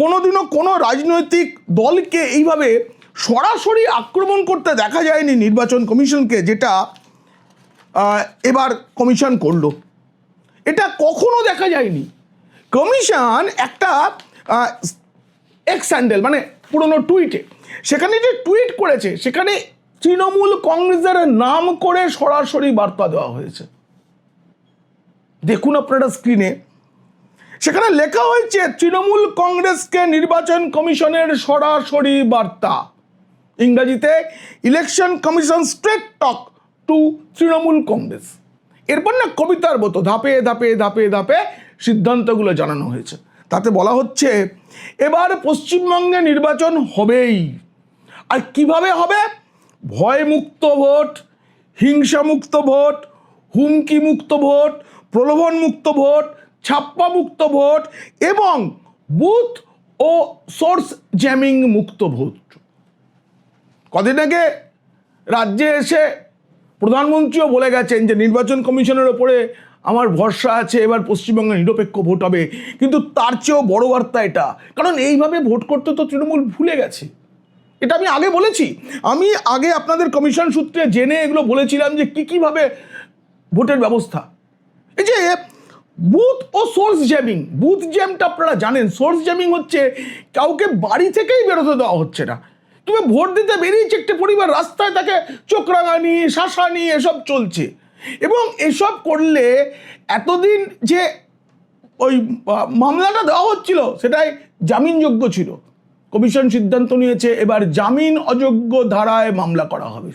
কোনোদিনও কোনো রাজনৈতিক দলকে এইভাবে সরাসরি আক্রমণ করতে দেখা যায়নি নির্বাচন কমিশনকে, যেটা এবার কমিশন করলো। এটা কখনো দেখা যায়নি। কমিশন একটা এক্স হ্যান্ডেল মানে পুরনো টুইটে, সেখানে যে টুইট করেছে সেখানে তৃণমূল কংগ্রেসের নাম করে সরাসরি বার্তা দেওয়া হয়েছে। দেখুন আপনারা স্ক্রিনে, সেখানে লেখা হয়েছে তৃণমূল কংগ্রেসকে নির্বাচন কমিশনের সরাসরি বার্তা, ইংরেজিতে election commission straight talk to Trinamool Congress. এরপর না কবিতার মতো ধাপে ধাপে ধাপে ধাপে সিদ্ধান্তগুলো জানানো হয়েছে। তাতে বলা হচ্ছে এবার পশ্চিমবঙ্গে নির্বাচন হবেই। আর কিভাবে হবে? ভয়মুক্ত ভোট, হিংসামুক্ত ভোট, হুমকি মুক্ত ভোট, প্রলোভন মুক্ত ভোট, ছাপ্পা মুক্ত ভোট এবং বুথ ও সোর্স জ্যামিং মুক্ত ভোট। কদিন আগে রাজ্যে এসে প্রধানমন্ত্রীও বলে গেছেন যে নির্বাচন কমিশনের ওপরে আমার ভরসা আছে, এবার পশ্চিমবঙ্গে নিরপেক্ষ ভোট হবে। কিন্তু তার চেয়েও বড় বার্তা এটা, কারণ এইভাবে ভোট করতে তো তৃণমূল ভুলে গেছে। এটা আমি আগে বলেছি, আমি আগে আপনাদের কমিশন সূত্রে জেনে এগুলো বলেছিলাম যে কীভাবে ভোটের ব্যবস্থা। এই যে বুথ ও সোর্স জ্যামিং, বুথ জ্যামটা আপনারা জানেন, সোর্স জ্যামিং হচ্ছে কাউকে বাড়ি থেকেই বেরোতে দেওয়া হচ্ছে না, তুমি ভোট দিতে বেরিয়েছে একটা পরিবার, রাস্তায় তাকে চোখরাঙানি শাসানি এসব চলছে। এবং এসব করলে এতদিন যে ওই মামলাটা দেওয়া হচ্ছিল সেটাই জামিনযোগ্য ছিল। কমিশন সিদ্ধান্ত নিয়েছে এবার জামিন অযোগ্য ধারায় মামলা করা হবে।